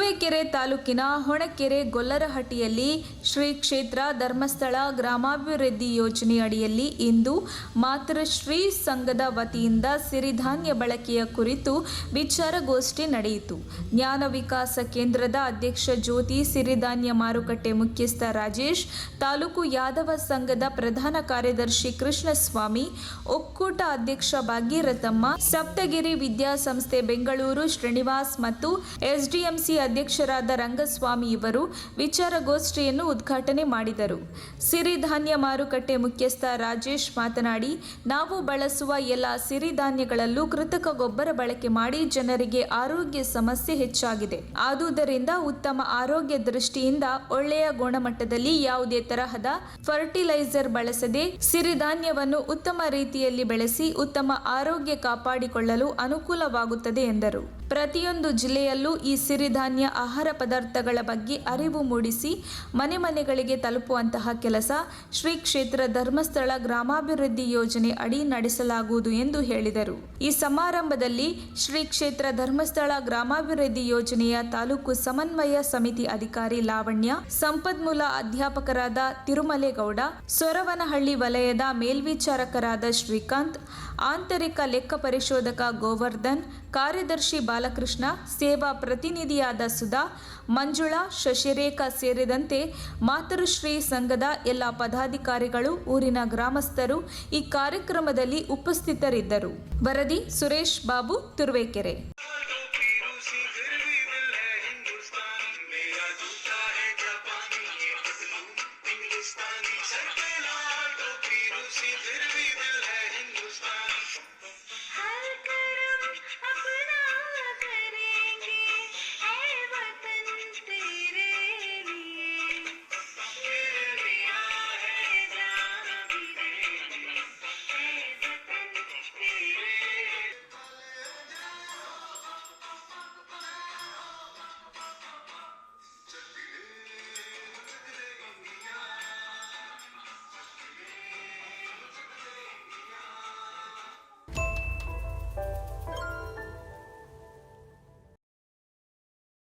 ತುರುವೇಕೆರೆ ತಾಲೂಕಿನ ಹೊಣಕೆರೆ ಗೊಲ್ಲರಹಟ್ಟಿಯಲ್ಲಿ ಶ್ರೀ ಕ್ಷೇತ್ರ ಧರ್ಮಸ್ಥಳ ಗ್ರಾಮಾಭಿವೃದ್ಧಿ ಯೋಜನೆ ಅಡಿಯಲ್ಲಿ ಇಂದು ಮಾತೃಶ್ರೀ ಸಂಘದ ವತಿಯಿಂದ ಸಿರಿಧಾನ್ಯ ಬಳಕೆಯ ಕುರಿತು ವಿಚಾರಗೋಷ್ಠಿ ನಡೆಯಿತು. ಜ್ಞಾನ ವಿಕಾಸ ಕೇಂದ್ರದ ಅಧ್ಯಕ್ಷ ಜ್ಯೋತಿ, ಸಿರಿಧಾನ್ಯ ಮಾರುಕಟ್ಟೆ ಮುಖ್ಯಸ್ಥ ರಾಜೇಶ್, ತಾಲೂಕು ಯಾದವ ಸಂಘದ ಪ್ರಧಾನ ಕಾರ್ಯದರ್ಶಿ ಕೃಷ್ಣಸ್ವಾಮಿ, ಒಕ್ಕೂಟ ಅಧ್ಯಕ್ಷ ಭಾಗ್ಯರಥಮ್ಮ, ಸಪ್ತಗಿರಿ ವಿದ್ಯಾಸಂಸ್ಥೆ ಬೆಂಗಳೂರು ಶ್ರೀನಿವಾಸ್ ಮತ್ತು ಎಸ್ಡಿಎಂಸಿ ಅಧ್ಯಕ್ಷರಾದ ರಂಗಸ್ವಾಮಿ ಇವರು ವಿಚಾರಗೋಷ್ಠಿಯನ್ನು ಉದ್ಘಾಟನೆ ಮಾಡಿದರು. ಸಿರಿಧಾನ್ಯ ಮಾರುಕಟ್ಟೆ ಮುಖ್ಯಸ್ಥ ರಾಜೇಶ್ ಮಾತನಾಡಿ, ನಾವು ಬಳಸುವ ಎಲ್ಲ ಸಿರಿಧಾನ್ಯಗಳಲ್ಲೂ ಕೃತಕ ಗೊಬ್ಬರ ಬಳಕೆ ಮಾಡಿ ಜನರಿಗೆ ಆರೋಗ್ಯ ಸಮಸ್ಯೆ ಹೆಚ್ಚಾಗಿದೆ. ಆದುದರಿಂದ ಉತ್ತಮ ಆರೋಗ್ಯ ದೃಷ್ಟಿಯಿಂದ ಒಳ್ಳೆಯ ಗುಣಮಟ್ಟದಲ್ಲಿ ಯಾವುದೇ ತರಹದ ಫರ್ಟಿಲೈಸರ್ ಬಳಸದೆ ಸಿರಿಧಾನ್ಯವನ್ನು ಉತ್ತಮ ರೀತಿಯಲ್ಲಿ ಬೆಳೆಸಿ ಉತ್ತಮ ಆರೋಗ್ಯ ಕಾಪಾಡಿಕೊಳ್ಳಲು ಅನುಕೂಲವಾಗುತ್ತದೆ ಎಂದರು. ಪ್ರತಿಯೊಂದು ಜಿಲ್ಲೆಯಲ್ಲೂ ಈ ಸಿರಿಧಾನ್ಯ ಆಹಾರ ಪದಾರ್ಥಗಳ ಬಗ್ಗೆ ಅರಿವು ಮೂಡಿಸಿ ಮನೆ ಮನೆಗಳಿಗೆ ತಲುಪುವಂತಹ ಕೆಲಸ ಶ್ರೀ ಕ್ಷೇತ್ರ ಧರ್ಮಸ್ಥಳ ಗ್ರಾಮಾಭಿವೃದ್ಧಿ ಯೋಜನೆ ಅಡಿ ನಡೆಸಲಾಗುವುದು ಎಂದು ಹೇಳಿದರು. ಈ ಸಮಾರಂಭದಲ್ಲಿ ಶ್ರೀ ಕ್ಷೇತ್ರ ಧರ್ಮಸ್ಥಳ ಗ್ರಾಮಾಭಿವೃದ್ಧಿ ಯೋಜನೆಯ ತಾಲೂಕು ಸಮನ್ವಯ ಸಮಿತಿ ಅಧಿಕಾರಿ ಲಾವಣ್ಯ, ಸಂಪನ್ಮೂಲ ಅಧ್ಯಾಪಕರಾದ ತಿರುಮಲೇಗೌಡ, ಸೊರವನಹಳ್ಳಿ ವಲಯದ ಮೇಲ್ವಿಚಾರಕರಾದ ಶ್ರೀಕಾಂತ್, ಆಂತರಿಕ ಲೆಕ್ಕ ಪರಿಶೋಧಕ ಗೋವರ್ಧನ್, ಕಾರ್ಯದರ್ಶಿ ಬಾಲಕೃಷ್ಣ, ಸೇವಾ ಪ್ರತಿನಿಧಿಯಾದ ಸುಧಾ, ಮಂಜುಳಾ, ಶಶಿರೇಖಾ ಸೇರಿದಂತೆ ಮಾತೃಶ್ರೀ ಸಂಘದ ಎಲ್ಲ ಪದಾಧಿಕಾರಿಗಳು, ಊರಿನ ಗ್ರಾಮಸ್ಥರು ಈ ಕಾರ್ಯಕ್ರಮದಲ್ಲಿ ಉಪಸ್ಥಿತರಿದ್ದರು. ವರದಿ ಸುರೇಶ್ ಬಾಬು, ತುರುವೇಕೆರೆ.